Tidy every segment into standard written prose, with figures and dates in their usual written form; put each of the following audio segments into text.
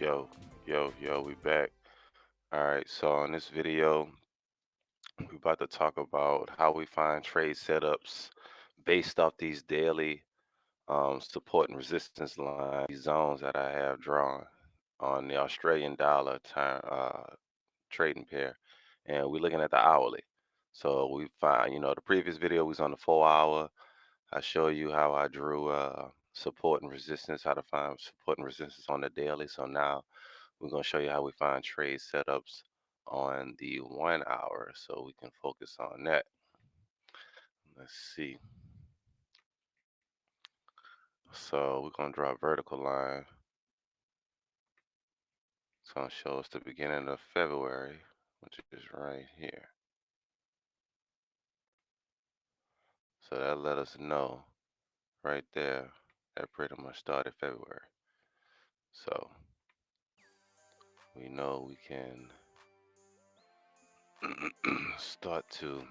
Yo, yo, we back. All right, so in this video, we about to talk about how we find trade setups based off these daily support and resistance line, these zones that I have drawn on the Australian dollar time trading pair, and we're looking at the hourly. So we find, the previous video was on the 4 hour. I show you how I drew support and resistance, how to find support and resistance on the daily. So now we're going to show you how we find trade setups on the 1 hour so we can focus on that. Let's see. So we're going to draw a vertical line. It's going to show us the beginning of February, which is right here. So that let us know right there that pretty much started February. So we know we can start to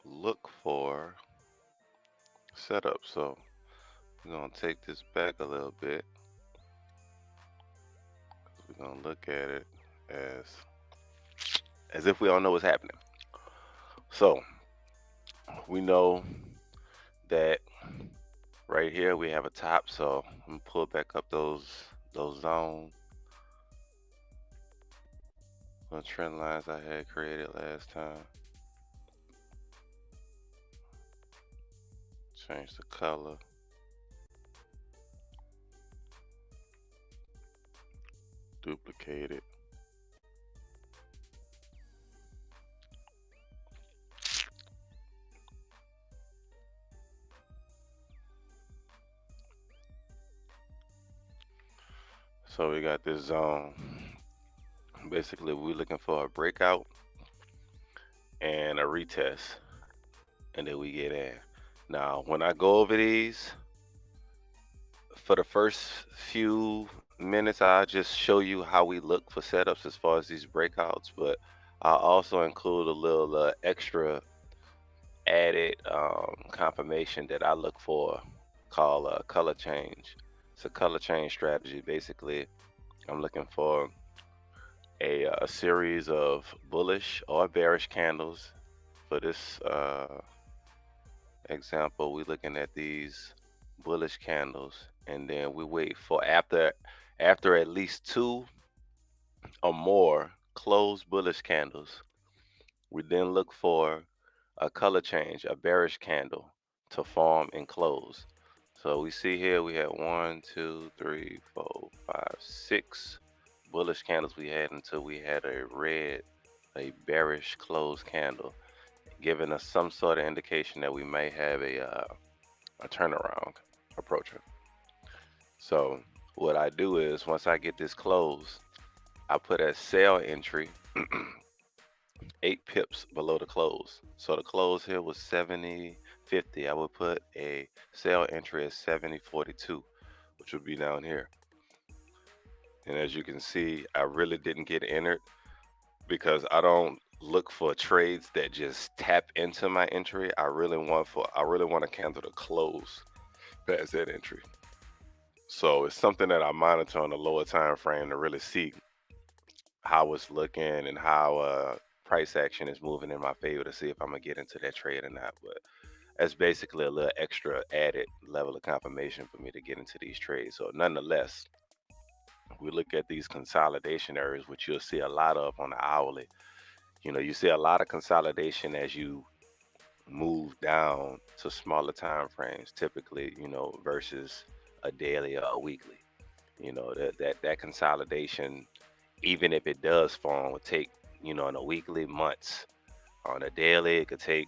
look for setup. So we're going to take this back a little bit. We're going to look at it as if we don't know what's happening. So we know that right here we have a top. So I'm gonna pull back up those zones, the trend lines I had created last time. Change the color. Duplicate it. So we got this zone. Basically, we're looking for a breakout and a retest, and then we get in. Now, when I go over these, for the first few minutes, I'll just show you how we look for setups as far as these breakouts, but I'll also include a little extra added confirmation that I look for called color change. It's a color change strategy. Basically, I'm looking for a series of bullish or bearish candles. For this example, we're looking at these bullish candles, and then we wait for after at least two or more closed bullish candles. We then look for a color change, a bearish candle, to form and close. So we see here we had 1, 2, 3, 4, 5, 6 bullish candles we had until we had a bearish closed candle, giving us some sort of indication that we may have a turnaround approaching. So what I do is once I get this close, I put a sell entry 8 pips below the close. So the close here was 70.50. I would put a sell entry at 70.42, which would be down here. And as you can see, I really didn't get entered because I don't look for trades that just tap into my entry. I really want a candle to close past that entry. So it's something that I monitor on the lower time frame to really see how it's looking and how price action is moving in my favor to see if I'm gonna get into that trade or not. But that's basically a little extra added level of confirmation for me to get into these trades. So nonetheless, we look at these consolidation areas, which you'll see a lot of on the hourly. You see a lot of consolidation as you move down to smaller time frames, typically, versus a daily or a weekly. That consolidation, even if it does form, would take, in a weekly, months. On a daily, it could take,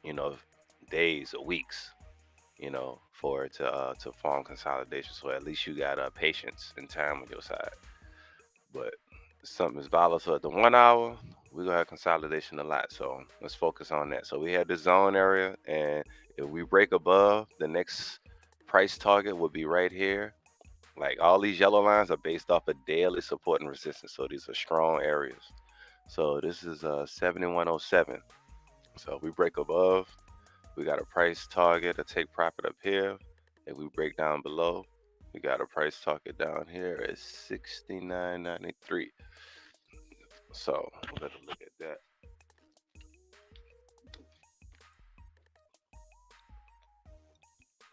you know, days or weeks, for it to form consolidation. So at least you got patience and time on your side. But something is volatile at the 1 hour, we're gonna have consolidation a lot. So let's focus on that. So we had this zone area, and if we break above, the next price target would be right here. Like all these yellow lines are based off of daily support and resistance. So these are strong areas. So this is 7107. So if we break above, we got a price target to take profit up here. If we break down below, We got a price target down here at 69.93. So we're gonna look at that.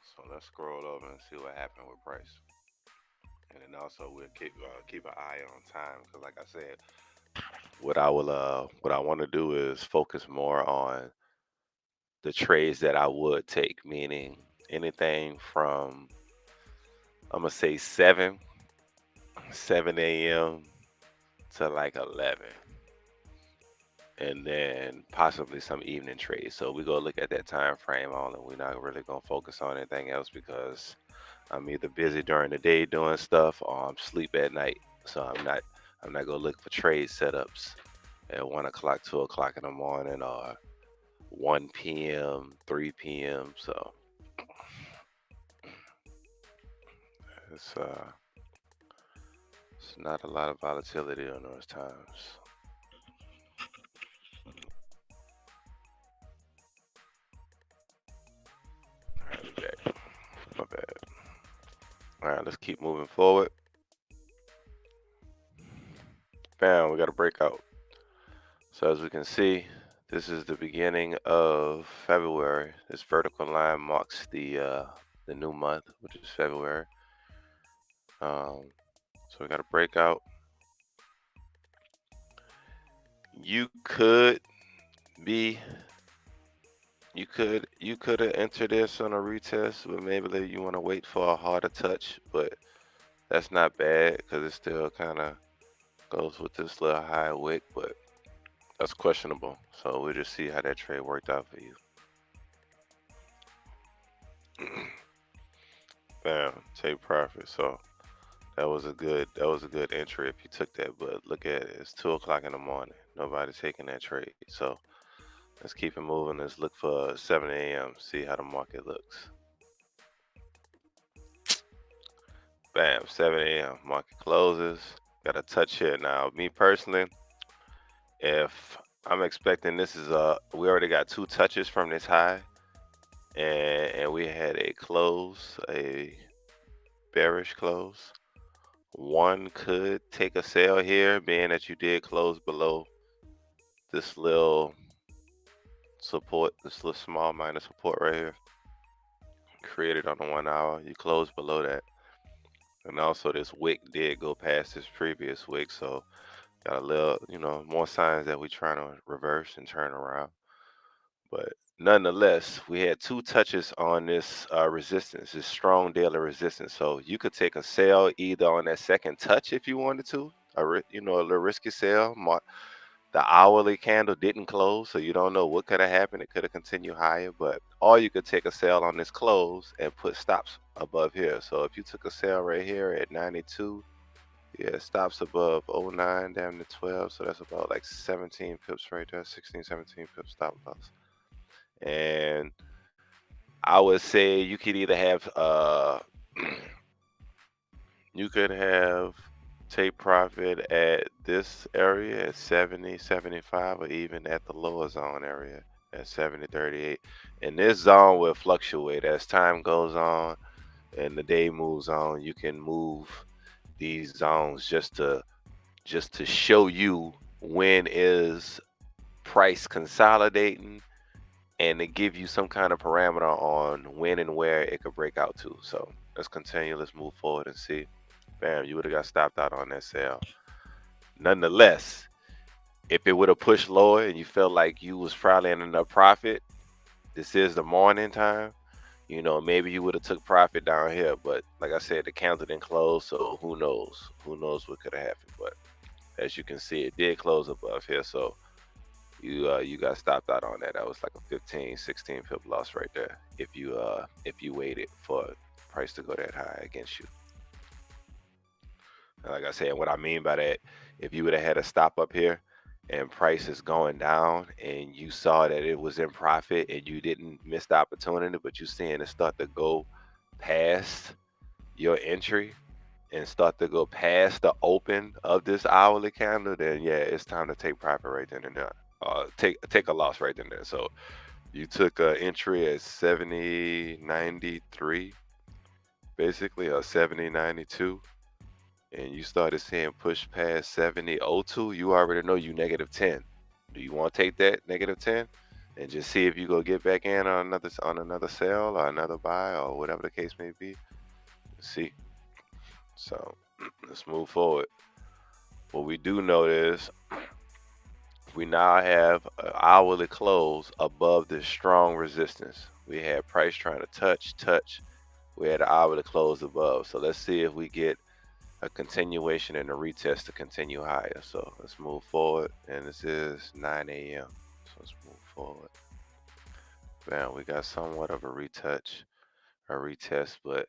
So let's scroll over and see what happened with price. And then also we'll keep an eye on time because, like I said, what I want to do is focus more on the trades that I would take, meaning anything from, I'm gonna say 7 a.m. to like 11, and then possibly some evening trades. So we go look at that time frame only. We're not really gonna focus on anything else because I'm either busy during the day doing stuff or I'm sleep at night. So I'm not gonna look for trade setups at 1 o'clock, 2 o'clock in the morning, or 1 p.m., 3 p.m. So it's uh it's not a lot of volatility on those times. All right, we back. My bad. All right, let's keep moving forward. Bam, we got a breakout. So as we can see, this is the beginning of February. This vertical line marks the new month, which is February. So we got a breakout. You could be, you could have entered this on a retest, but maybe you want to wait for a harder touch. But that's not bad because it still kind of goes with this little high wick, but that's questionable. So we'll just see how that trade worked out for you. Bam, take profit. So that was a good entry if you took that. But look at it, it's 2 o'clock in the morning. Nobody's taking that trade. So let's keep it moving. Let's look for 7 a.m. See how the market looks. Bam, 7 a.m. Market closes. Got a touch here now. Me personally, if I'm expecting this is we already got two touches from this high, and we had a bearish close. One could take a sale here, being that you did close below this little support, this little small minor support right here, created on the 1 hour. You close below that, and also this wick did go past this previous wick, so got a little, more signs that we're trying to reverse and turn around. But nonetheless, we had two touches on this resistance, this strong daily resistance. So you could take a sell either on that second touch if you wanted to, a little risky sell. The hourly candle didn't close, so you don't know what could have happened. It could have continued higher, or you could take a sell on this close and put stops above here. So if you took a sell right here at 92, yeah, stops above '09 down to 12, so that's about like 17 pips right there, 16, 17 pips stop loss. And I would say you could either have you could have take profit at this area at 70, 75, or even at the lower zone area at 70, 38. And this zone will fluctuate as time goes on and the day moves on. You can move these zones just to show you when is price consolidating and to give you some kind of parameter on when and where it could break out to. So let's continue. Let's move forward and see. Bam, you would have got stopped out on that sale. Nonetheless, if it would have pushed lower and you felt like you was probably in enough profit, this is the morning time. Maybe you would have took profit down here, but like I said, the candle didn't close, so who knows? Who knows what could have happened? But as you can see, it did close above here, so you got stopped out on that. That was like a 15, 16 pip loss right there. If you waited for price to go that high against you. And like I said, what I mean by that, if you would have had a stop up here and price is going down and you saw that it was in profit and you didn't miss the opportunity, but you seeing it start to go past your entry and start to go past the open of this hourly candle, then yeah, it's time to take profit right then and there. Take a loss right then and there. So you took an entry at 70.93 basically a 70.92, and you started seeing push past 70.02, you already know you -10. Do you want to take that -10 and just see if you go get back in on another sell or another buy or whatever the case may be? Let's see. So let's move forward. What we do know is we now have an hourly close above this strong resistance. We had price trying to touch. We had an hourly close above. So let's see if we get a continuation and a retest to continue higher. So let's move forward. And this is 9 a.m. So let's move forward. Bam, we got somewhat of a retest, but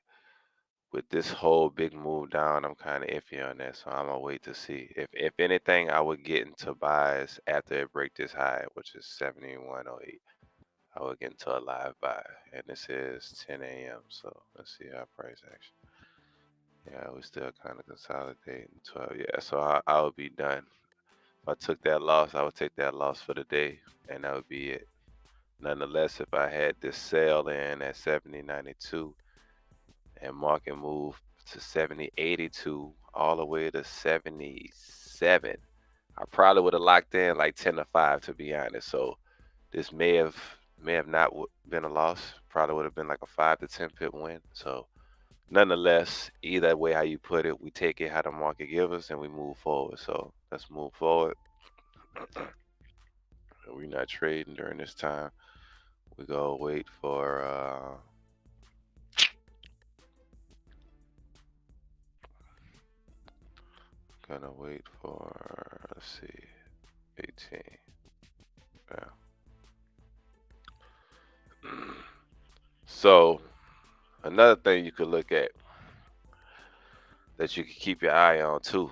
with this whole big move down, I'm kind of iffy on that. So I'm gonna wait to see. If anything, I would get into buys after it break this high, which is 71.08. I would get into a live buy, and this is 10 a.m. So let's see how price action. Yeah, we still kind of consolidating 12. Yeah, so I would be done. If I took that loss, I would take that loss for the day, and that would be it. Nonetheless, if I had this sell in at 70.92 and market move to 70.82 all the way to 77, I probably would have locked in like 10 to 5, to be honest. So this may have not been a loss. Probably would have been like a 5 to 10 pip win. So nonetheless, either way how you put it, we take it how the market give us and we move forward. So let's move forward. We're not trading during this time. We go wait for gonna wait for, let's see, 18. Yeah. So another thing you could look at that you can keep your eye on too.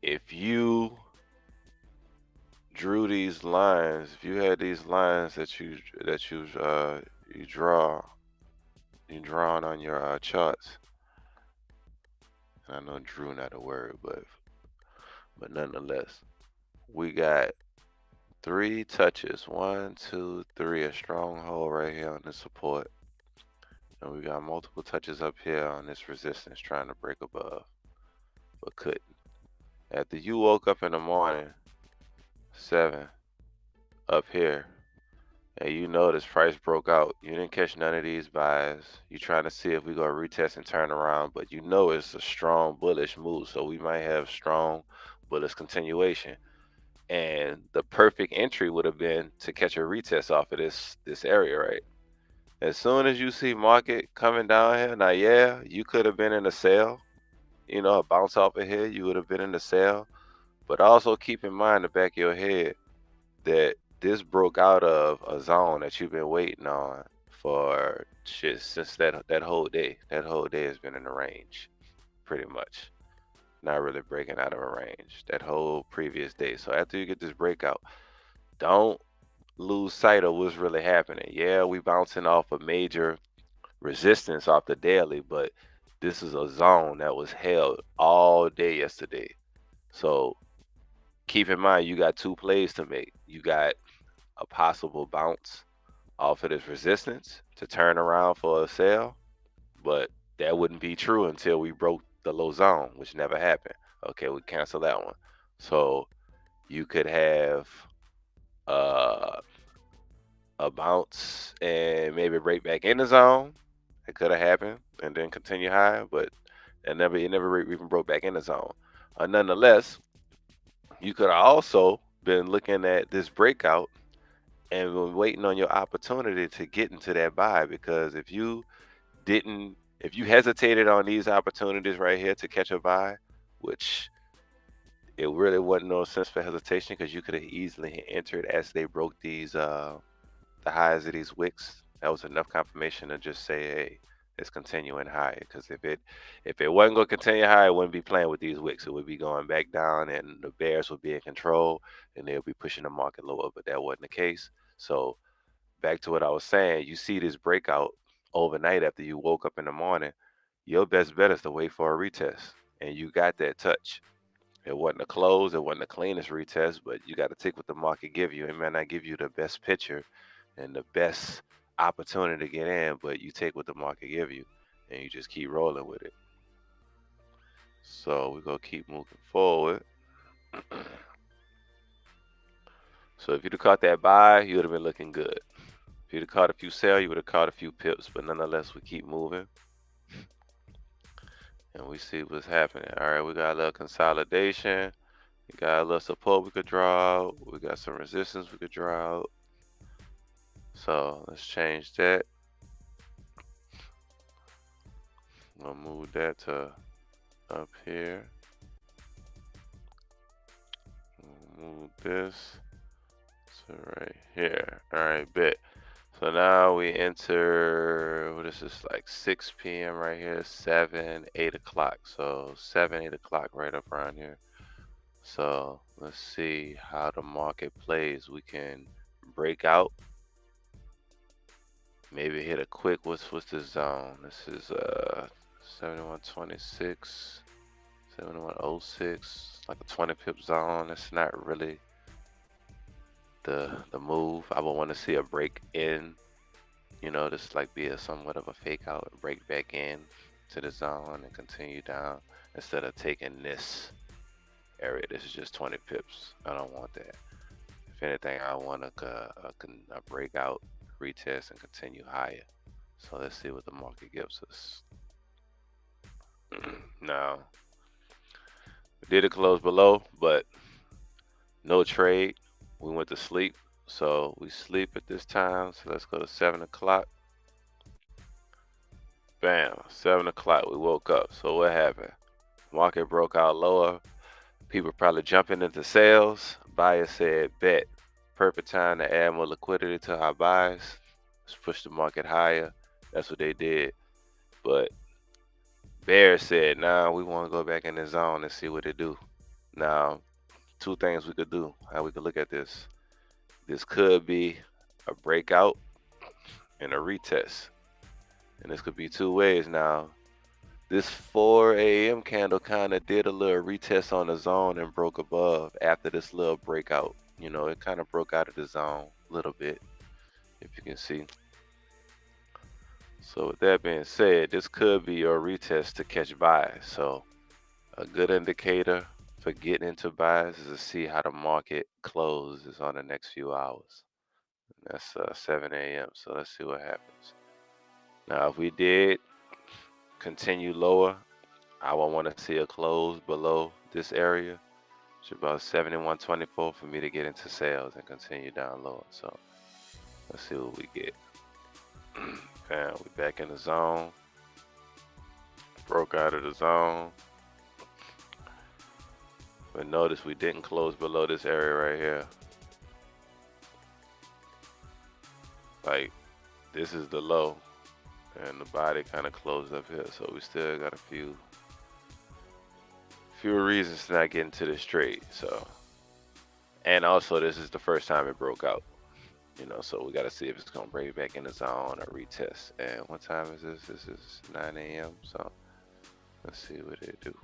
If you drew these lines, if you had these lines you drawn on your charts, and I know drew not a word, but nonetheless, we got 3 touches. 1, 2, 3, a stronghold right here on the support. And we got multiple touches up here on this resistance trying to break above, but couldn't. After you woke up in the morning, 7, up here, and you notice price broke out, you didn't catch none of these buys. You trying to see if we gonna retest and turn around, but you know it's a strong bullish move, so we might have strong bullish continuation. And the perfect entry would have been to catch a retest off of this area, right? As soon as you see market coming down here, now yeah, you could have been in a sale, a bounce off of here, you would have been in the sale. But also keep in mind the back of your head that this broke out of a zone that you've been waiting on for shit since that whole day. That whole day has been in the range, pretty much. Not really breaking out of a range. That whole previous day. So after you get this breakout, don't lose sight of what's really happening. Yeah, we bouncing off a major resistance off the daily, but this is a zone that was held all day yesterday. So keep in mind you got 2 plays to make. You got a possible bounce off of this resistance to turn around for a sale, but that wouldn't be true until we broke the low zone, which never happened. Okay, we cancel that one. So you could have uh, a bounce and maybe break back in the zone. It could have happened and then continue higher, but it never even broke back in the zone. Nonetheless, you could have also been looking at this breakout and been waiting on your opportunity to get into that buy, because if you hesitated on these opportunities right here to catch a buy, which it really wasn't no sense for hesitation, because you could have easily entered as they broke the highs of these wicks. That was enough confirmation to just say, hey, it's continuing higher. Because if it wasn't going to continue higher, it wouldn't be playing with these wicks. It would be going back down, and the bears would be in control, and they'll be pushing the market lower. But that wasn't the case. So back to what I was saying, you see this breakout overnight after you woke up in the morning. Your best bet is to wait for a retest, and you got that touch. It wasn't a close, it wasn't the cleanest retest, but you got to take what the market give you. It may not give you the best picture and the best opportunity to get in, but you take what the market give you and you just keep rolling with it. So we're gonna keep moving forward. So if you'd have caught that buy, you would have been looking good. If you'd have caught a few sell, you would have caught a few pips, but nonetheless, we keep moving and we see what's happening. All right, we got a little consolidation. We got a little support we could draw out. We got some resistance we could draw out. So let's change that. We'll move that to up here. We'll move this to right here. All right, bet. So now we enter, what is this, like 6 p.m. right here, 7, 8 o'clock. So 7, 8 o'clock right up around here. So let's see how the market plays. We can break out, maybe hit a quick, what's this zone? This is 7126, 7106, like a 20 pip zone. It's not really the move. I would want to see a break in, this like be a somewhat of a fake out, break back in to the zone and continue down instead of taking this area. This is just 20 pips. I don't want that. If anything, I want a breakout, retest, and continue higher. So let's see what the market gives us. Now, we did it close below, but no trade. We went to sleep. So we sleep at this time. So let's go to 7 o'clock. Bam, 7 o'clock. We woke up. So what happened? Market broke out lower. People probably jumping into sales. Buyer said, bet. Perfect time to add more liquidity to our buys. Let's push the market higher. That's what they did. But bear said, nah, we want to go back in the zone and see what it do. Now, two things we could do, how we could look at this. This could be a breakout and a retest. And this could be two ways now. This 4 a.m. candle kind of did a little retest on the zone and broke above after this little breakout. It kind of broke out of the zone a little bit, if you can see. So with that being said, this could be your retest to catch buys. So a good indicator for getting into buys is to see how the market closes on the next few hours. That's 7 a.m. So let's see what happens. Now, if we did continue lower, I would want to see a close below this area. It's about 71.24 for me to get into sales and continue down lower. So let's see what we get. Bam, we back in the zone. Broke out of the zone. But notice we didn't close below this area right here. Like, this is the low. And the body kind of closed up here. So we still got a few reasons to not get into this trade. So, and also this is the first time it broke out. So we got to see if it's going to break back in the zone or retest. And what time is this? This is 9 a.m. So let's see what they do.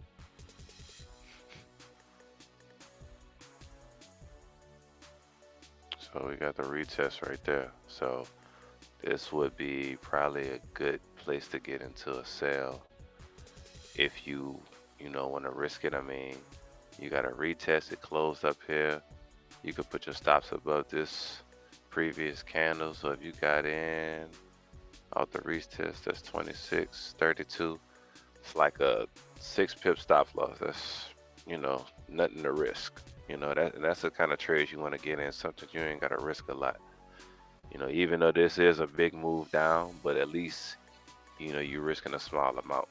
So we got the retest right there. So this would be probably a good place to get into a sell if you want to risk it. I mean, you got to retest it, closed up here. You could put your stops above this previous candle. So if you got in out the retest, that's 26, 32. It's like a 6 pip stop loss. That's nothing to risk. That's the kind of trades you want to get in, something you ain't got to risk a lot. Even though this is a big move down, but at least you're risking a small amount.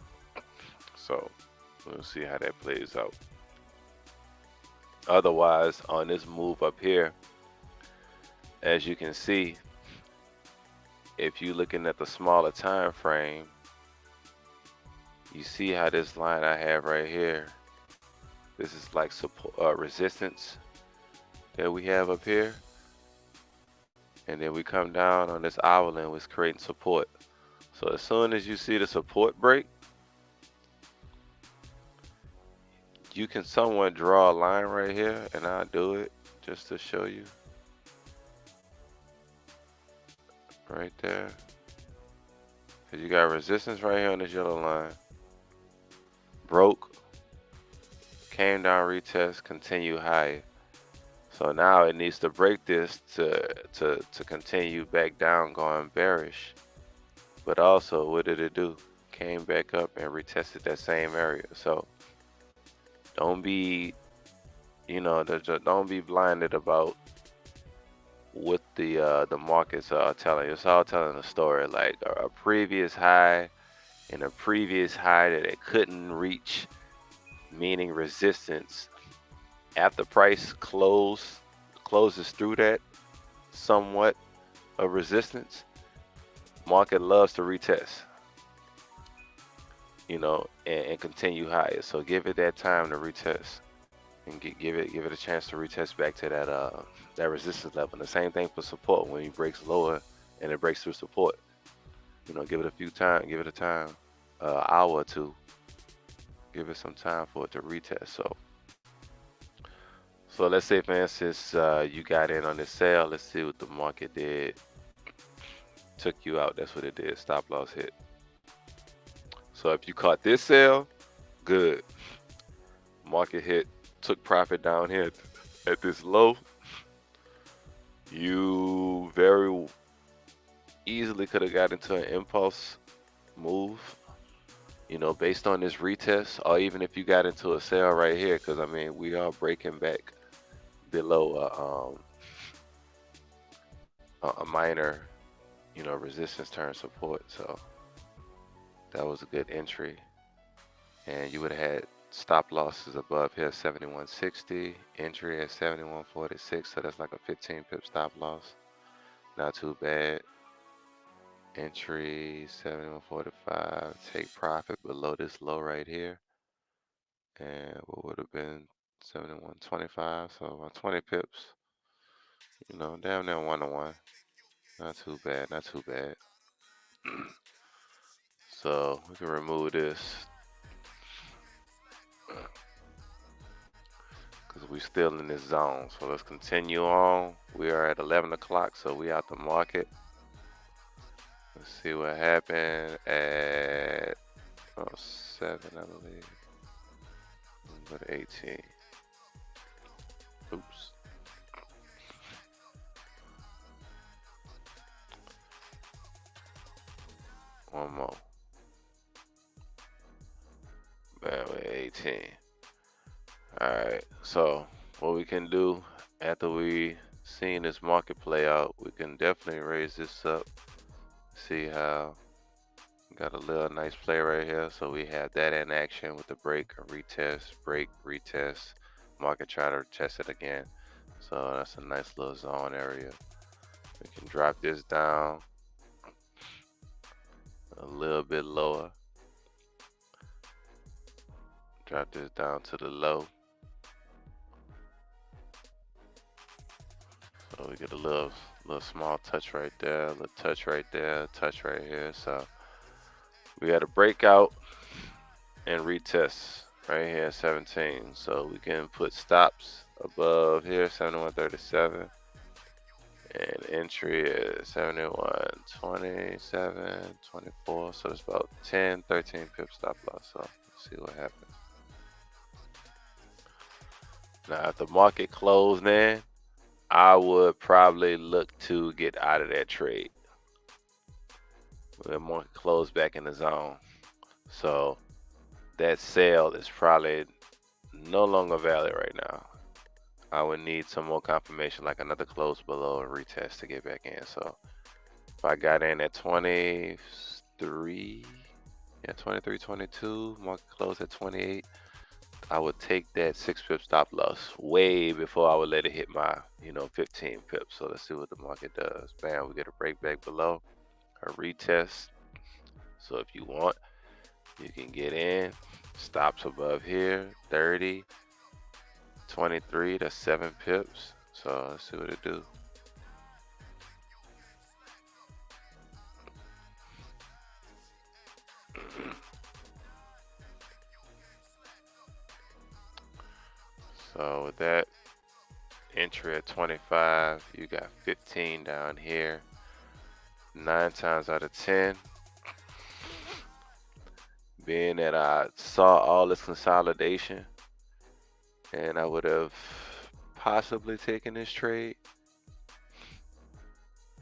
So we'll see how that plays out. Otherwise, on this move up here, as you can see, if you're looking at the smaller time frame, you see how this line I have right here, this is like support, resistance that we have up here. And then we come down on this owl and was creating support. So as soon as you see the support break, you can somewhat draw a line right here, and I'll do it just to show you. right there. Cause you got resistance right here on this yellow line. Broke, came down, retest, continue higher. So now it needs to break this to continue back down, going bearish. But also, what did it do? Came back up and retested that same area. So don't be, don't be blinded about what the markets are telling you. It's all telling a story. Like a previous high and a previous high that it couldn't reach, meaning resistance. After price closes through that somewhat of resistance, market loves to retest, and continue higher. So give it that time to retest and give it a chance to retest back to that resistance level. And the same thing for support when it breaks lower and it breaks through support. Give it a few time, give it a time, hour or two. Give it some time for it to retest. So let's say, for instance, you got in on this sale. Let's see what the market did. Took you out. That's what it did. Stop loss hit. So if you caught this sale, good. Market hit, took profit down here at this low. You very easily could have got into an impulse move, based on this retest, or even if you got into a sale right here, because I mean we are breaking back below a minor, resistance turn support. So that was a good entry, and you would have had stop losses above here 71.60, entry at 71.46. So that's like a 15 pip stop loss. Not too bad. Entry 71.45. Take profit below this low right here, and what would have been 71.25. So about 20 pips. Damn near 1-to-1. Not too bad. Not too bad. So we can remove this because we still in this zone. So let's continue on. We are at 11 o'clock, so we out the market. Let's see what happened at 7, I believe. But 18. Oops. One more. Man, we're 18. Alright, so what we can do after we seen this market play out, we can definitely raise this up. See how got a little nice play right here. So we have that in action with the break, a retest, break, retest, market try to test it again. So that's a nice little zone area. We can drop this down a little bit lower. Drop this down to the low. So we get a little small touch right there, a little touch right there, touch right here. So we got a breakout and retest right here at 17. So we can put stops above here, 71.37. And entry is 71.27, 24. So it's about 10, 13 pip stop loss. So let's see what happens. Now, if the market closed in, I would probably look to get out of that trade. The market closed back in the zone. So that sale is probably no longer valid right now. I would need some more confirmation, like another close below a retest to get back in. So if I got in at 23, 23, 22, market closed at 28, I would take that 6 pip stop loss way before I would let it hit my, 15 pips. So let's see what the market does. Bam, we get a break back below, a retest. So if you want, you can get in. Stops above here, 30, 23, that's 7 pips. So let's see what it do. So with that entry at 25, you got 15 down here. 9 times out of 10, being that I saw all this consolidation and I would have possibly taken this trade,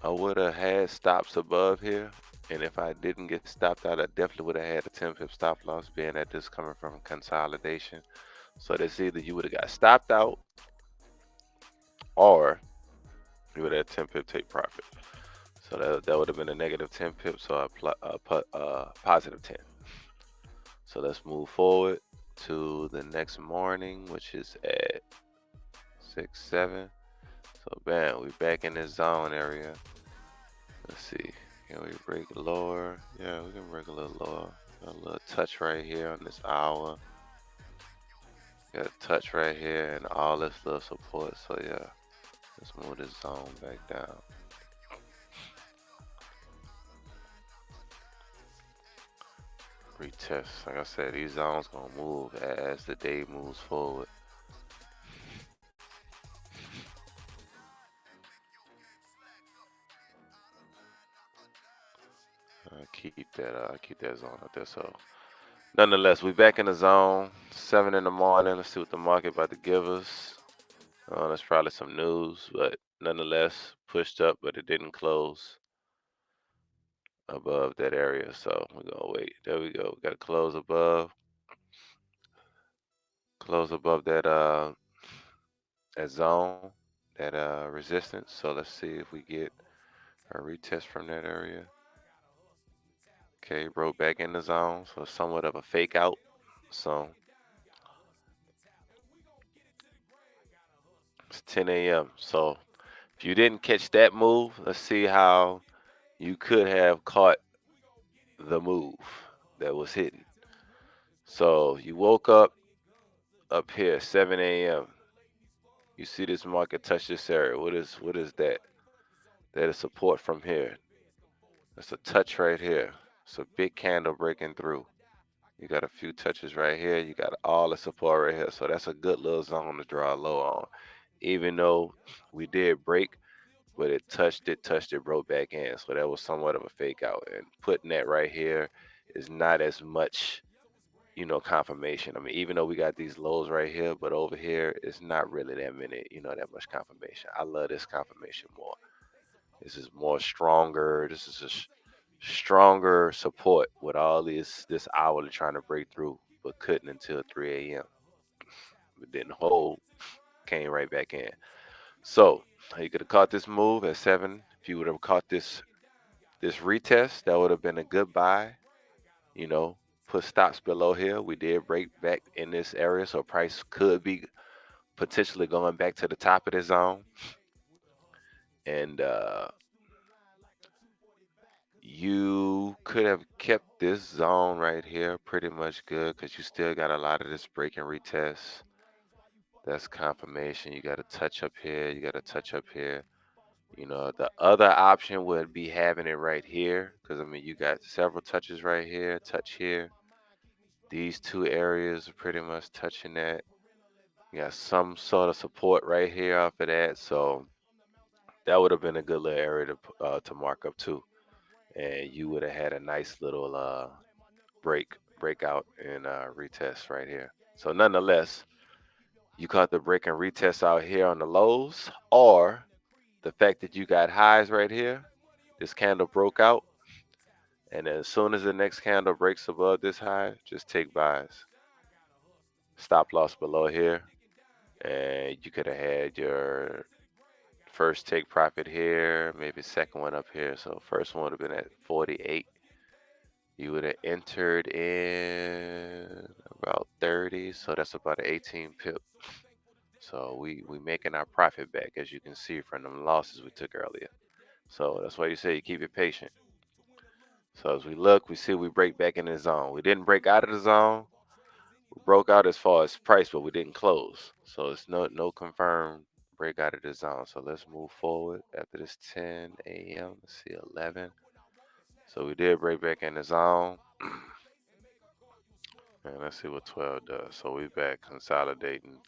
I would have had stops above here. And if I didn't get stopped out, I definitely would have had a 10 pip stop loss, being that this coming from consolidation. So that's either you would have got stopped out or you would have had 10 pip take profit. So that would have been a negative 10 pips or a positive 10. So let's move forward to the next morning, which is at 6, 7. So bam, we back in this zone area. Let's see. Can we break lower? Yeah, we can break a little lower. Got a little touch right here on this hour. Got a touch right here and all this little support. So yeah, let's move this zone back down. Retest. Like I said, these zones gonna move as the day moves forward. Keep that zone up there. So nonetheless, we back in the zone. 7 in the morning. Let's see what the market about to give us. That's probably some news, but nonetheless, pushed up, but it didn't close above that area. So we're gonna wait. There we go. We gotta close above that zone, that resistance. So let's see if we get a retest from that area. Okay, broke back in the zone, so somewhat of a fake out. So it's 10 a.m. So if you didn't catch that move, let's see how you could have caught the move that was hidden. So you woke up here, 7 a.m. You see this market touch this area. What is that? That is support from here. That's a touch right here. It's a big candle breaking through. You got a few touches right here. You got all the support right here. So that's a good little zone to draw low on. Even though we did break, but it broke back in. So that was somewhat of a fake out. And putting that right here is not as much, confirmation. I mean, even though we got these lows right here, but over here, it's not really that many, that much confirmation. I love this confirmation more. This is more stronger. This is a stronger support with all this hourly trying to break through, but couldn't until 3 a.m. But didn't hold, came right back in. So you could have caught this move at 7. If you would have caught this retest, that would have been a good buy. You know, put stops below here. We did break back in this area, so price could be potentially going back to the top of the zone. And you could have kept this zone right here pretty much good because you still got a lot of this break and retest. That's confirmation. You got to touch up here. You got to touch up here. The other option would be having it right here because, I mean, you got several touches right here, touch here. These two areas are pretty much touching that. You got some sort of support right here off of that. So that would have been a good little area to mark up too. And you would have had a nice little breakout and retest right here. So nonetheless, you caught the break and retest out here on the lows, or the fact that you got highs right here. This candle broke out, and as soon as the next candle breaks above this high, just take buys. Stop loss below here, and you could have had your first take profit here, maybe second one up here. So first one would have been at 48. You would have entered in about 30, so that's about an 18 pip. So we making our profit back, as you can see from the losses we took earlier. So that's why you say you keep it patient. So as we look, we see we break back in the zone. We didn't break out of the zone. We broke out as far as price, but we didn't close. So it's no confirmed break out of the zone. So let's move forward after this 10 a.m. Let's see 11. So we did break back in the zone. And let's see what 12 does. So we back consolidating,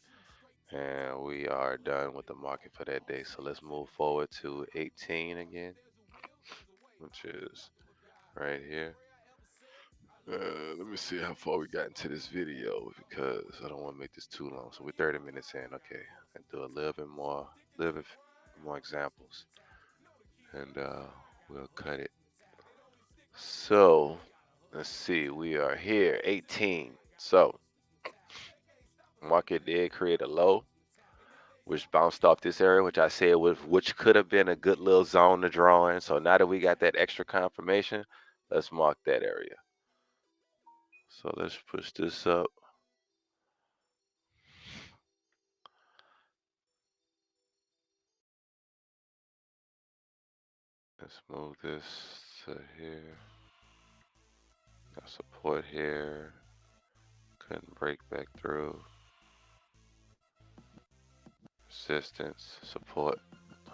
and we are done with the market for that day. So let's move forward to 18 again. which is right here. Let me see how far we got into this video because I don't want to make this too long. So we're 30 minutes in. Okay, and do a little bit more examples, and we'll cut it. So let's see, we are here 18. So market did create a low, which bounced off this area, which I said was which could have been a good little zone to draw in. So now that we got that extra confirmation, let's mark that area. So let's push this up. Let's move this to here. Got support here. Couldn't break back through. Resistance, support.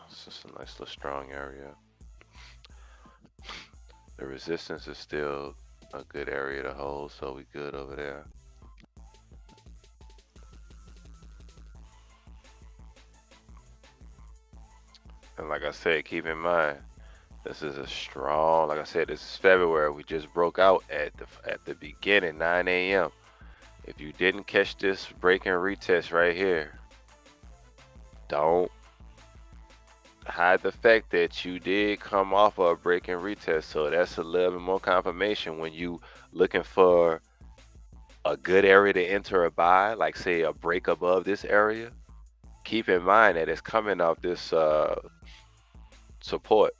It's just a nice little strong area. The resistance is still a good area to hold, so we good over there. And like I said, keep in mind, this is a strong, like I said, this is February. We just broke out at the beginning, 9 a.m. If you didn't catch this break and retest right here, don't hide the fact that you did come off of a break and retest. So that's a little bit more confirmation when you looking for a good area to enter a buy, like say a break above this area. Keep in mind that it's coming off this support,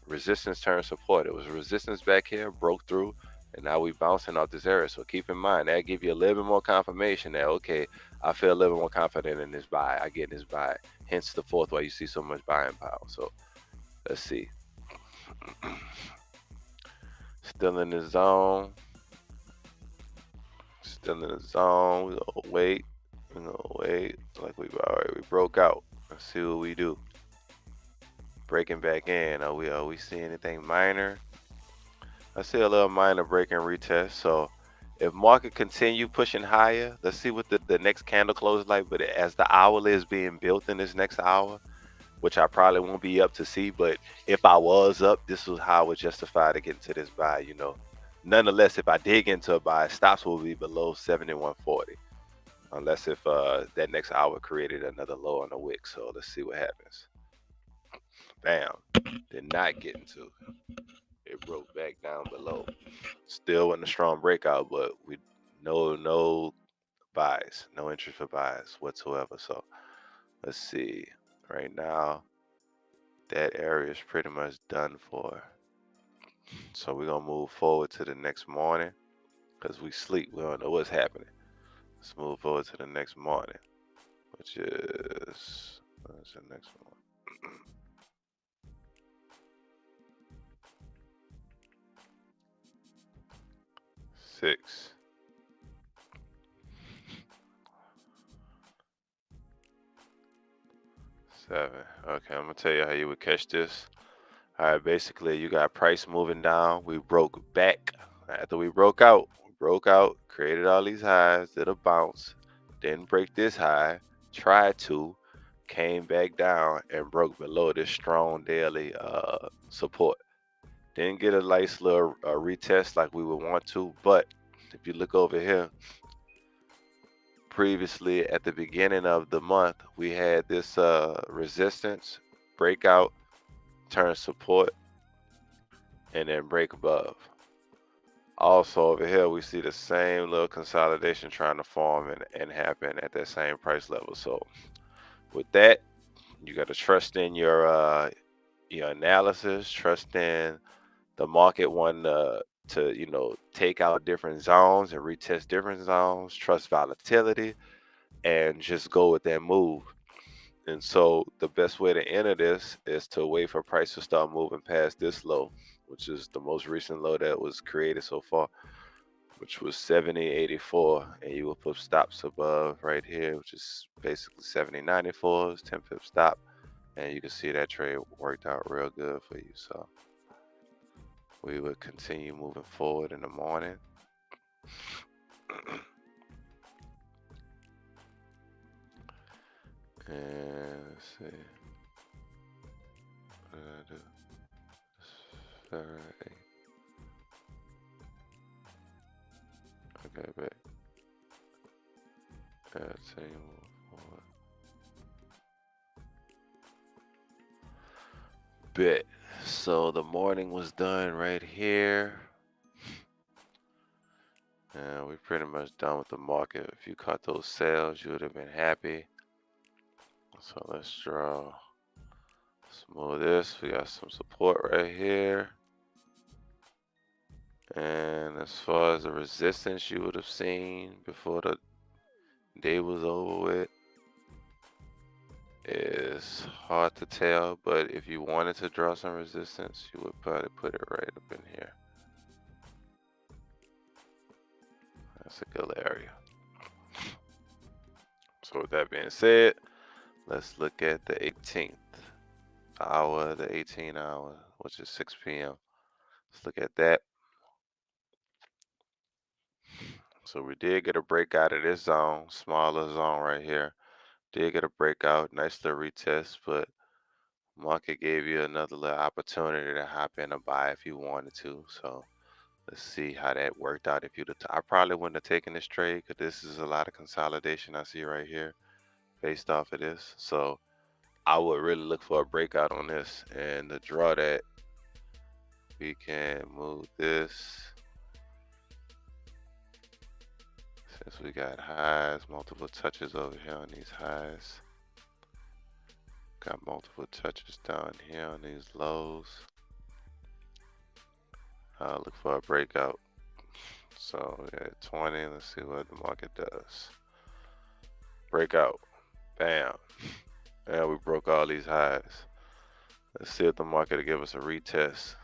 resistance turn support. It was resistance back here, broke through, and now we bouncing off this area. So keep in mind that give you a little bit more confirmation that okay, I feel a little bit more confident in this buy. I get this buy. Hence the fourth why you see so much buying power. So let's see. Still in the zone. Still in the zone. We're gonna wait. We're gonna wait. Like we broke out. Let's see what we do. Breaking back in. Are we seeing anything minor? I see a little minor break and retest. So if market continue pushing higher, let's see what the next candle closes like. But as the hourly is being built in this next hour, which I probably won't be up to see, but if I was up, this was how I would justify to get into this buy, you know. Nonetheless, if I dig into a buy, stops will be below 71.40. Unless if that next hour created another low on the wick. So let's see what happens. Bam. Did not get into it. It broke back down below. Still in a strong breakout, but we no buys, no interest for buys whatsoever. So let's see. Right now, that area is pretty much done for. So we're gonna move forward to the next morning because we sleep. We don't know what's happening. Let's move forward to the next morning, which is what's the next one? 6, 7. Okay, I'm gonna tell you how you would catch this. All right, basically you got price moving down. We broke back after we broke out, created all these highs, did a bounce, didn't break this high, tried to, came back down and broke below this strong daily support. Didn't get a nice little retest like we would want to, but if you look over here, previously at the beginning of the month, we had this resistance, breakout, turn support, and then break above. Also over here, we see the same little consolidation trying to form and happen at that same price level. So with that, you got to trust in your analysis, trust in the market wanting to take out different zones and retest different zones, trust volatility, and just go with that move. And so the best way to enter this is to wait for price to start moving past this low, which is the most recent low that was created so far, which was 70.84, and you will put stops above right here, which is basically 70.94, 10-pip stop, and you can see that trade worked out real good for you. So we would continue moving forward in the morning. And let's see. What did I do? Alright. Okay, bet. Table forward. Bet. So the morning was done right here. And we're pretty much done with the market. If you caught those sales, you would have been happy. So let's draw some more of this. We got some support right here. And as far as the resistance you would have seen before the day was over with, is hard to tell, but if you wanted to draw some resistance, you would probably put it right up in here. That's a good area. So with that being said, let's look at the 18th hour, the 18 hour, which is 6 p.m. Let's look at that. So we did get a breakout of this zone, smaller zone right here. Did get a breakout, nice little retest, but market gave you another little opportunity to hop in and buy if you wanted to. So let's see how that worked out. If I probably wouldn't have taken this trade because this is a lot of consolidation I see right here based off of this. So I would really look for a breakout on this, and to draw that, we can move this. Since we got highs, multiple touches over here on these highs. Got multiple touches down here on these lows. I'll look for a breakout. So we at 20, let's see what the market does. Breakout, bam. And we broke all these highs. Let's see if the market will give us a retest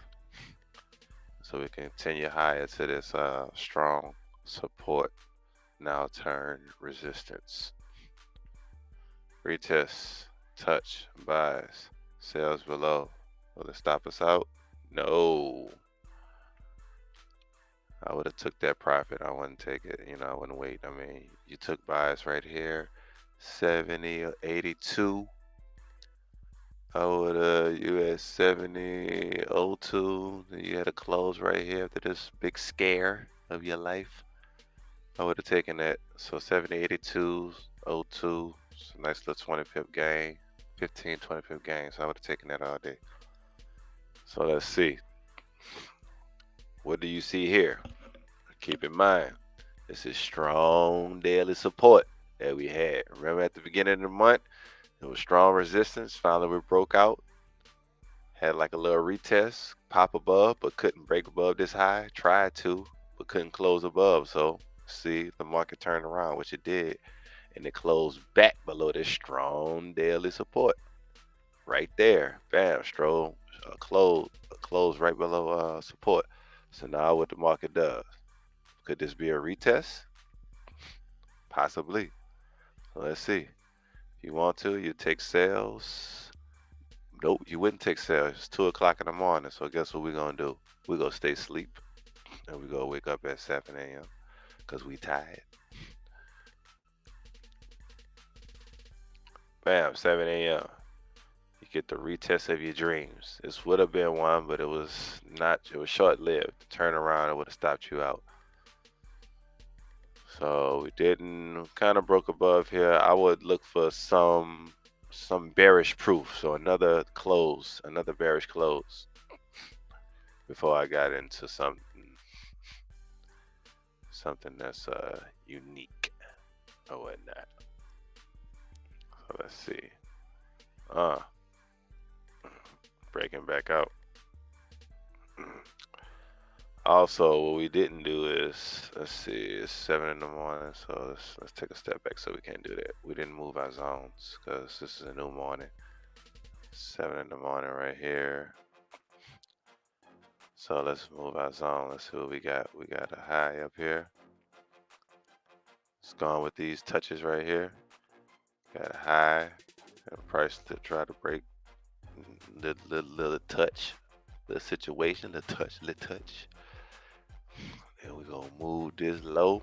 so we can continue higher to this strong support, now turn resistance. Retest, touch, buys, sales below. Will it stop us out? No. I would have took that profit. I wouldn't take it. I wouldn't wait. I mean, you took buys right here, 70 or 82. I would you at 70.02. Then you had a close right here after this big scare of your life. I would have taken that. So 70.82.02. It's a nice little 20 pip gain, 15, 20 pip gain. So I would have taken that all day. So let's see. What do you see here? Keep in mind, this is strong daily support that we had. Remember at the beginning of the month, it was strong resistance. Finally, we broke out. Had like a little retest, pop above, but couldn't break above this high. Tried to, but couldn't close above. So see, the market turned around, which it did. And it closed back below this strong daily support. Right there. Bam, strong, close right below support. So now what the market does. Could this be a retest? Possibly. So let's see. If you want to, you take sales. Nope, you wouldn't take sales. It's 2 o'clock in the morning. So guess what we're going to do? We're going to stay asleep. And we're going to wake up at 7 a.m. because we tired. Bam, 7 a.m. You get the retest of your dreams. This would have been one, but it was not. It was short-lived. Turn around, it would have stopped you out. So we didn't, kind of broke above here. I would look for some bearish proof. So another bearish close before I got into something that's unique or whatnot. So let's see. Breaking back out. Also, what we didn't do is, let's see, it's 7 in the morning, so let's take a step back so we can't do that. We didn't move our zones because this is a new morning. 7 in the morning right here. So let's move our zone. Let's see what we got. We got a high up here. It's gone with these touches right here. Got a high and a price to try to break. Little touch, the situation, the touch. Then we're gonna move this low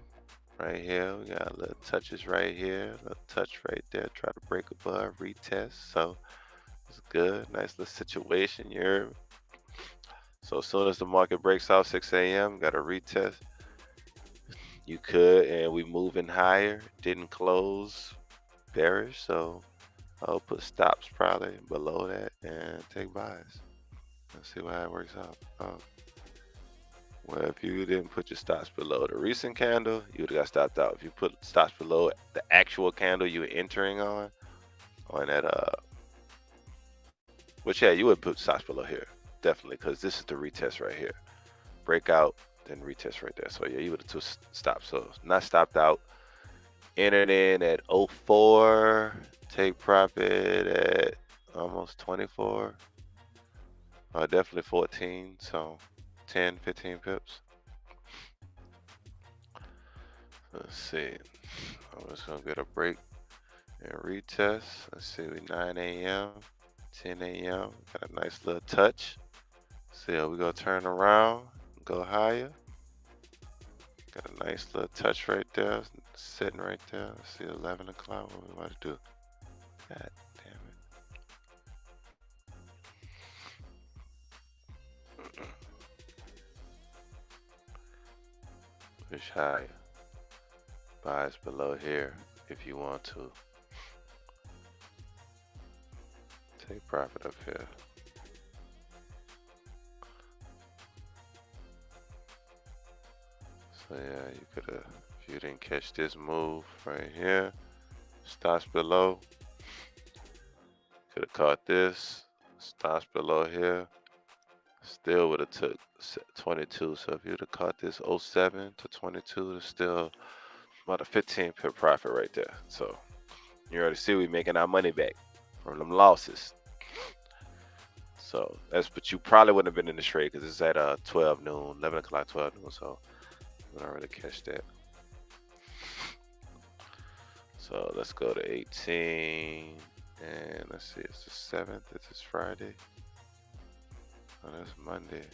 right here. We got little touches right here, a touch right there. Try to break above, retest. So it's good. Nice little situation. So as soon as the market breaks out 6 a.m., got a retest. You could, and we moving higher. Didn't close bearish, so I'll put stops probably below that and take buys. Let's see how it works out. Well, if you didn't put your stops below the recent candle, you would have got stopped out. If you put stops below the actual candle you were entering on that which yeah, you would put stops below here definitely, because this is the retest right here. Breakout, then retest right there. So yeah, you would have took stops. So not stopped out. Entered in at 04. Take profit at almost 24. Definitely 14. So 10, 15 pips. Let's see. I'm just gonna get a break and retest. Let's see, we 9 a.m., 10 a.m. Got a nice little touch. See how we gonna turn around, go higher. Got a nice little touch right there, sitting right there. Let's see, 11 o'clock. What we about to do? God damn it. Push higher. Buys below here if you want to. Take profit up here. So yeah, you could have, if you didn't catch this move right here, stops below. Could have caught this, stops below here. Still would have took 22. So if you'd have caught this 07 to 22, it's still about a 15 pip profit right there. So you already see we making our money back from them losses. So that's, but you probably wouldn't have been in the trade because it's at 12 noon, 11 o'clock, 12 noon. So you don't really catch that. So let's go to 18, and let's see, it's the 7th. This is Friday. Oh, that's Monday.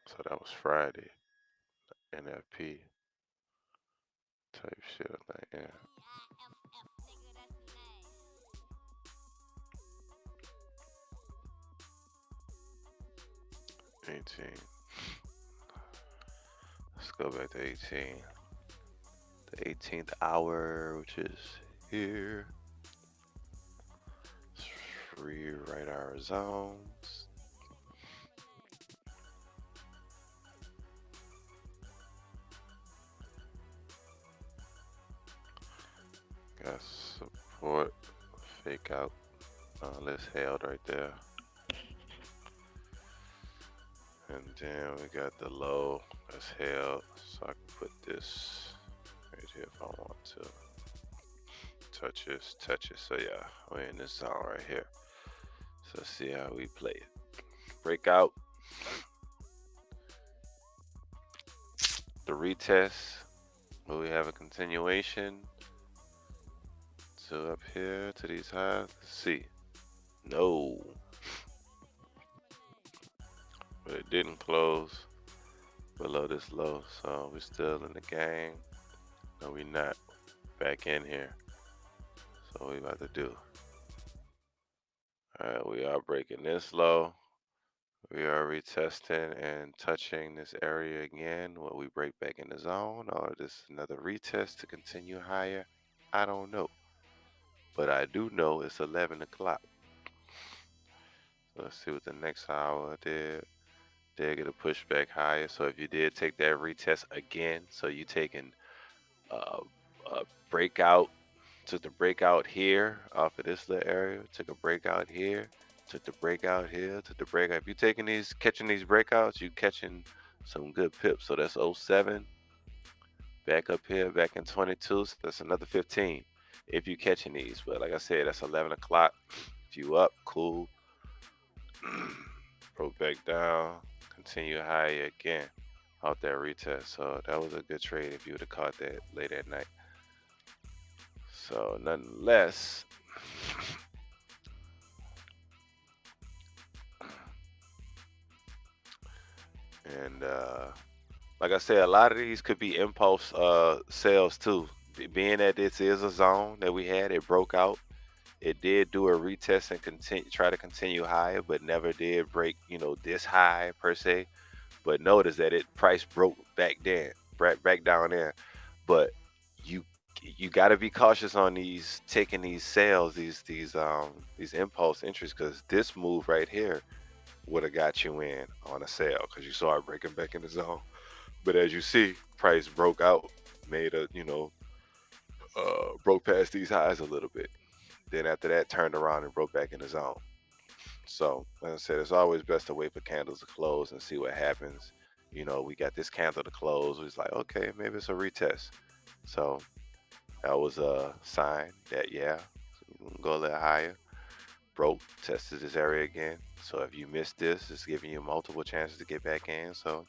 So that was Friday. NFP type shit, I think. Yeah. 18. Let's go back to 18. The 18th hour, which is here. Let's rewrite our zones. Got support, fake out. Let's held right there. And then we got the low that's held. So I can put this right here if I want to. Touch it. So yeah, we're in this zone right here. So let's see how we play it. Breakout. The retest. Will we have a continuation to up here to these highs? Let's see. No. But it didn't close below this low, so we're still in the game. No, we not. Back in here. So what we about to do? Alright, we are breaking this low. We are retesting and touching this area again. Will we break back in the zone, or this another retest to continue higher? I don't know. But I do know it's 11 o'clock. So let's see what the next hour did. Did get a pushback higher. So if you did take that retest again, so you taking a breakout, took the breakout here off of this little area, took a breakout here, took the breakout here, took the breakout. If you're taking these, catching these breakouts, you catching some good pips. So that's 07, back up here, back in 22, so that's another 15 if you catching these. But like I said, that's 11 o'clock. If you up, cool. Broke back down, continue higher again out that retest. So that was a good trade if you would have caught that late at night. So nonetheless, and like I said, a lot of these could be impulse sales too. Being that this is a zone that we had, it broke out. It did do a retest and try to continue higher, but never did break, this high per se. But notice that it price broke back down there. But you you got to be cautious on these taking these sales, these impulse entries, because this move right here would have got you in on a sale because you saw it breaking back in the zone. But as you see, price broke out, made a broke past these highs a little bit. Then after that, turned around and broke back in the zone. So, like I said, it's always best to wait for candles to close and see what happens. We got this candle to close. It's like, okay, maybe it's a retest. So that was a sign that, yeah, we can go a little higher. Broke, tested this area again. So if you missed this, it's giving you multiple chances to get back in. So,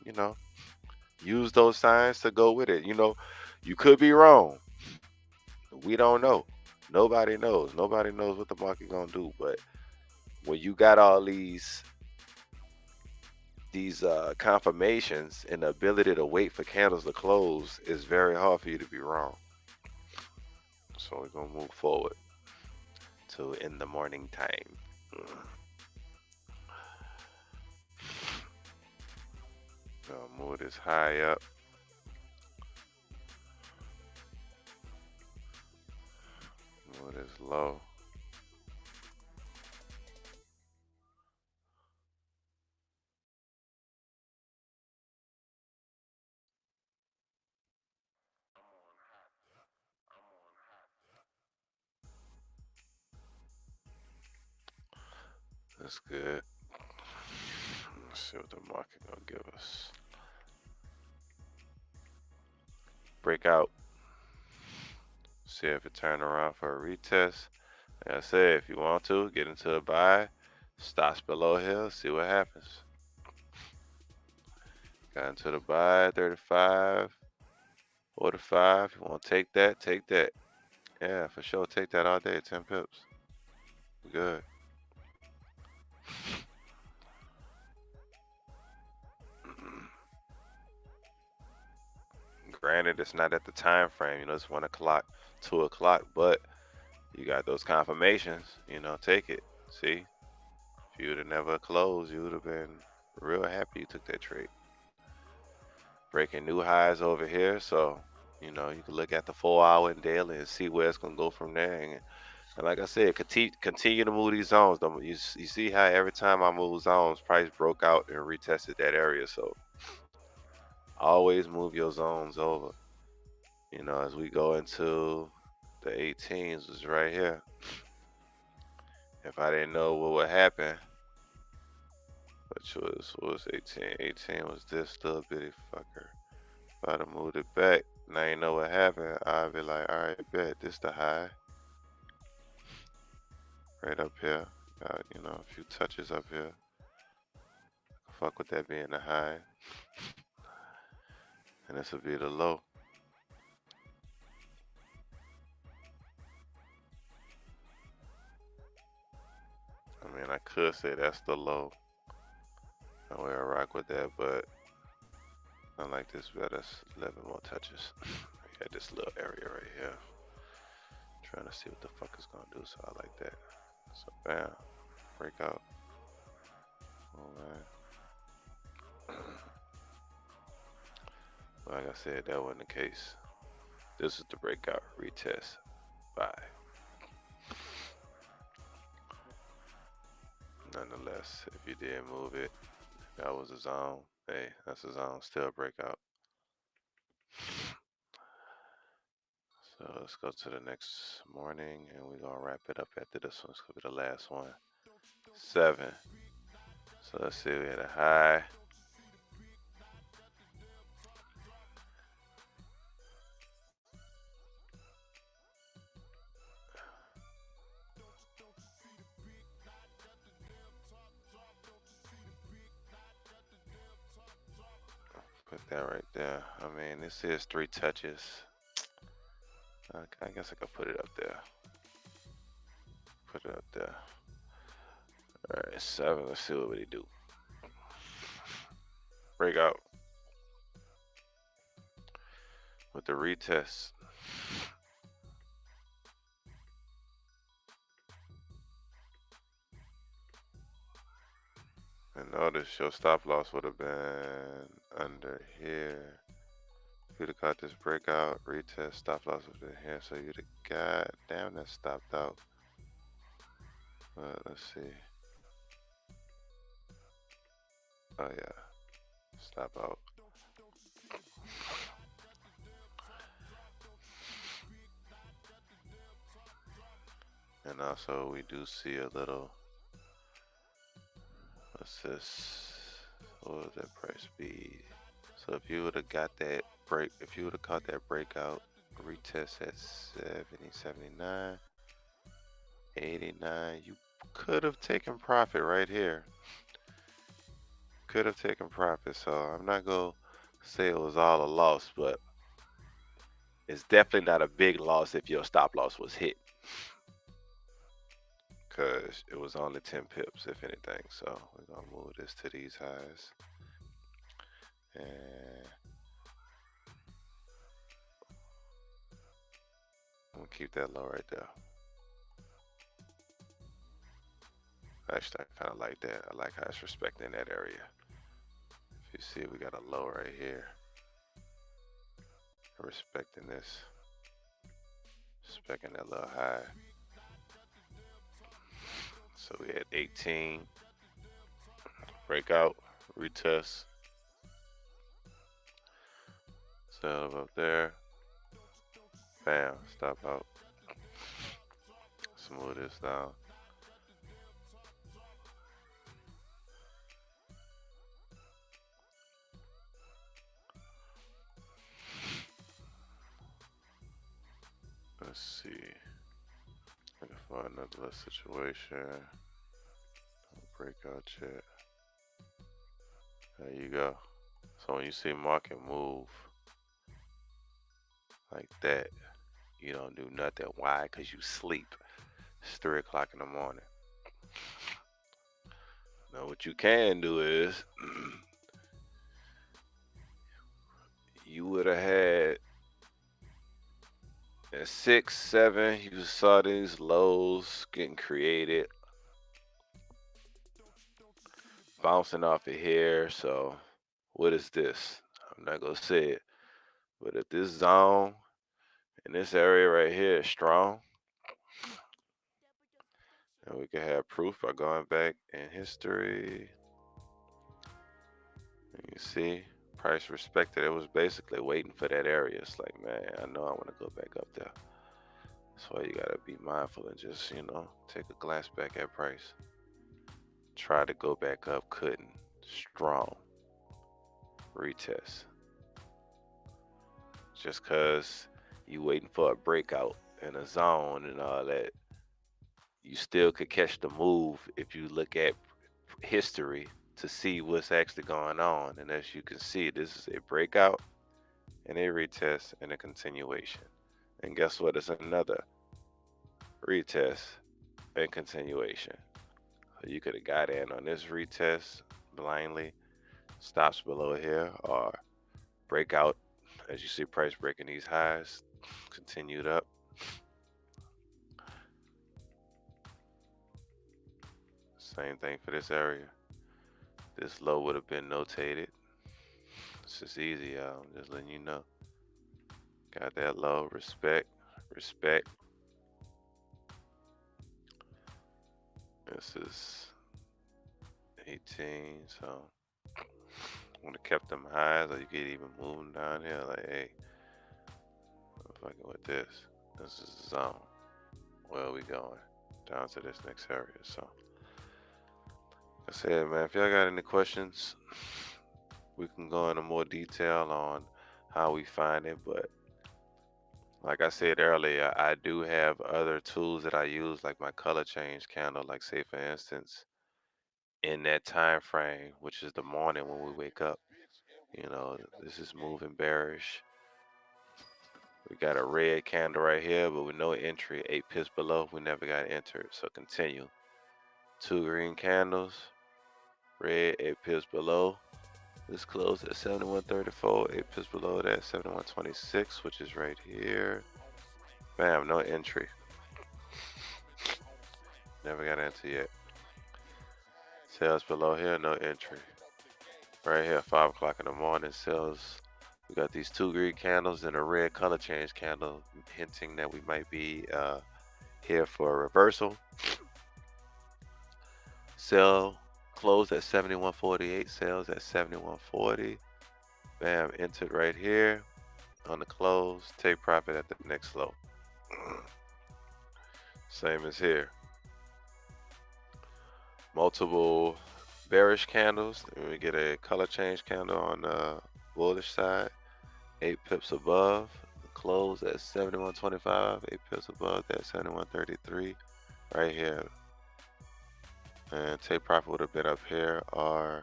use those signs to go with it. You could be wrong. We don't know. Nobody knows. Nobody knows what the market gonna do. But when you got all these confirmations and the ability to wait for candles to close, it's very hard for you to be wrong. So we're gonna move forward to in the morning time. Gonna move this high up. Move this low. That's good. Let's see what the market gonna give us. Breakout. See if it turn around for a retest. Like I said, if you want to get into the buy, stops below here, see what happens. Got into the buy, 35, 45. You want to take that? Take that. Yeah, for sure. Take that all day. 10 pips. Good. Granted, it's not at the time frame. It's 1 o'clock, 2 o'clock, but you got those confirmations. Take it. See, if you would have never closed, you would have been real happy you took that trade. Breaking new highs over here, so you can look at the 4 hour and daily and see where it's gonna go from there. And like I said, continue to move these zones. You see how every time I move zones, price broke out and retested that area. So always move your zones over. As we go into the 18s, is right here. If I didn't know what would happen, which was 18. 18 was this little bitty fucker. If I'd have moved it back, now you know what happened. I'd be like, all right, bet this the high. Right up here. Got, a few touches up here. Fuck with that being the high. And this will be the low. I mean, I could say that's the low. I will rock with that, but I like this better. 11 more touches. We got this little area right here. Trying to see what the fuck it's gonna do, so I like that. So bam, breakout. Alright. Like I said, that wasn't the case. This is the breakout retest. Bye. Nonetheless, if you did move it, that was a zone. Hey, that's a zone. Still breakout. So let's go to the next morning and we're gonna wrap it up after this one. It's gonna be the last one. 7. So let's see, we had a high. Put that right there. I mean, this is 3 touches. I guess I could put it up there. Put it up there. Alright, 7. Let's see what he do. Breakout. With the retest. notice your stop loss would have been under here. If you'd have caught this breakout, retest, stop loss would have been here, so you'd have got, damn, that stopped out. Let's see. Oh yeah, stop out. And also we do see a little, what's this? What would that price be? So if you would have got that break, if you would have caught that breakout, retest at 70, 79, 89, you could have taken profit right here. Could have taken profit. So I'm not going to say it was all a loss, but it's definitely not a big loss if your stop loss was hit. Because it was only 10 pips, if anything. So we're going to move this to these highs. And I'm going to keep that low right there. Actually, I kind of like that. I like how it's respecting that area. If you see, we got a low right here. Respecting this. Respecting that little high. So we had 18. Breakout. Retest. Sell up there. Bam. Stop out. Smooth this down. Let's see. Looking for another situation. Breakout yet. There you go. So when you see market move like that, you don't do nothing. Why? Because you sleep. It's 3 o'clock in the morning. Now what you can do is you would have had at 6, 7, you saw these lows getting created, bouncing off of here. So what is this? I'm not gonna say it, but if this zone in this area right here is strong, and we can have proof by going back in history. You see, price respected. It was basically waiting for that area. It's like, man, I know I want to go back up there. That's why you gotta be mindful and just, take a glance back at price. Try to go back up, couldn't. Strong. Retest. Just cause you waiting for a breakout in a zone and all that, you still could catch the move if you look at history to see what's actually going on. And as you can see, this is a breakout and a retest and a continuation. And guess what? It's another retest and continuation. So you could have got in on this retest blindly, stops below here, or breakout as you see price breaking these highs, continued up. Same thing for this area. This low would have been notated. This is easy, y'all. I'm just letting you know. Got that low. Respect. Respect. This is 18, so I would have kept them highs, or you could even move them down here. Like, hey, I'm fucking with this. This is the zone. Where are we going? Down to this next area. So, like I said, man, if y'all got any questions, we can go into more detail on how we find it. But like I said earlier, I do have other tools that I use, like my color change candle. Like, say for instance, in that time frame, which is the morning when we wake up, this is moving bearish. We got a red candle right here, but with no entry, 8 pips below, we never got entered. So continue. 2 green candles, red, 8 pips below. This closed at 71.34, 8 pips below that, 71.26, which is right here. Bam, no entry. Never got into yet. Sales below here, no entry. Right here, 5 o'clock in the morning, sales. We got these 2 green candles and a red color change candle, hinting that we might be here for a reversal. Sell closed at 71.48, sales at 71.40. Bam, entered right here on the close. Take profit at the next low. Same as here. Multiple bearish candles. Then we get a color change candle on the bullish side. 8 pips above. Close at 71.25. 8 pips above that 71.33 right here. And take profit would have been up here or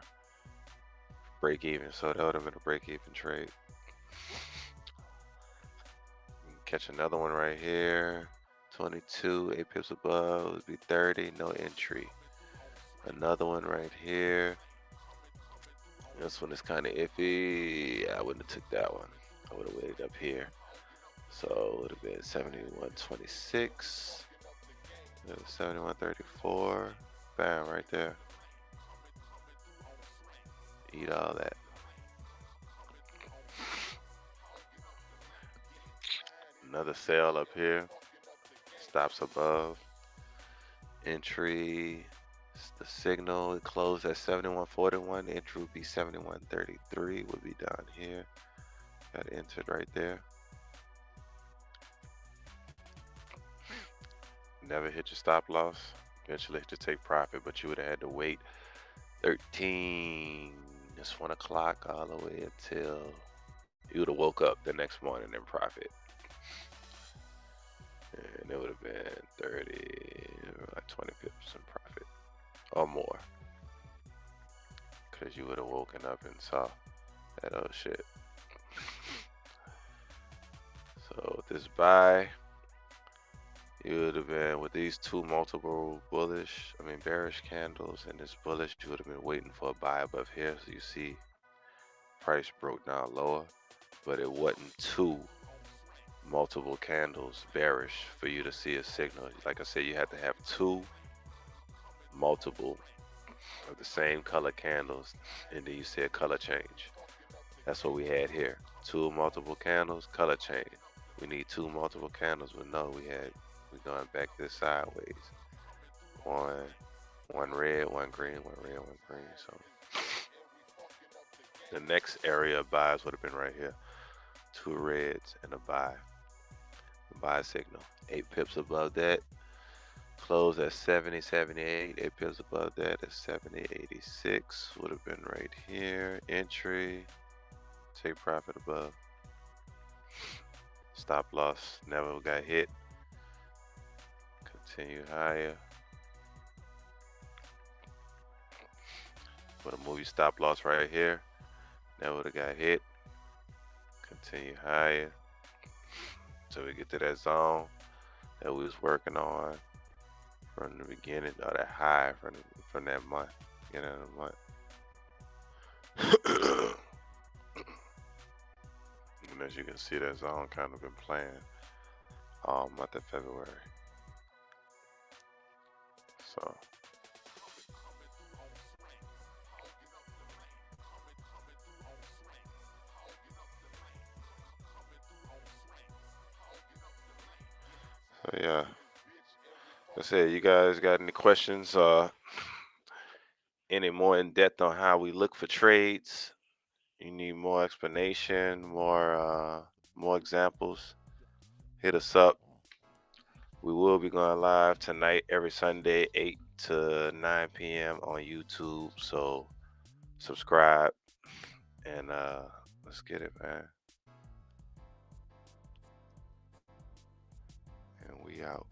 break even. So that would have been a break even trade. Catch another one right here. 22, 8 pips above would be 30, no entry. Another one right here. This one is kind of iffy. I wouldn't have took that one. I would have waited up here. So it would have been 71.26. 71.34. Bam, right there. Eat all that. Another sale up here. Stops above. Entry. The signal, it closed at 71.41. Entry would be 71.33. Would be down here. Got entered right there. Never hit your stop loss. Eventually hit your take profit, but you would have had to wait 13. It's 1 o'clock all the way until you would have woke up the next morning in profit. And it would have been 30, like 20 pips in profit or more. Because you would have woken up and saw that old shit. So this buy, you would have been with these two multiple bearish candles and this bullish, you would have been waiting for a buy above here. So you see price broke down lower, but it wasn't two multiple candles bearish for you to see a signal. Like I said, you had to have two multiple of the same color candles, and then you see a color change. That's what we had here. Two multiple candles, color change. We need two multiple candles, but no, we're going back this sideways. One red, one green, one red, one green. So the next area of buys would have been right here. Two reds and a buy. Buy signal. 8 pips above that. Close at 70.78. 8 pips above that at 70.86. Would have been right here. Entry. Take profit above. Stop loss never got hit. Continue higher. Put a movie stop loss right here. Never would have got hit. Continue higher. So we get to that zone that we was working on from the beginning, or that high from that month, beginning of the month. And as you can see, that zone kind of been playing all month of February. So yeah. Let's say you guys got any questions, any more in depth on how we look for trades? You need more explanation, more examples, hit us up. We will be going live tonight every Sunday, 8 to 9 p.m. on YouTube. So subscribe and let's get it, man. And we out.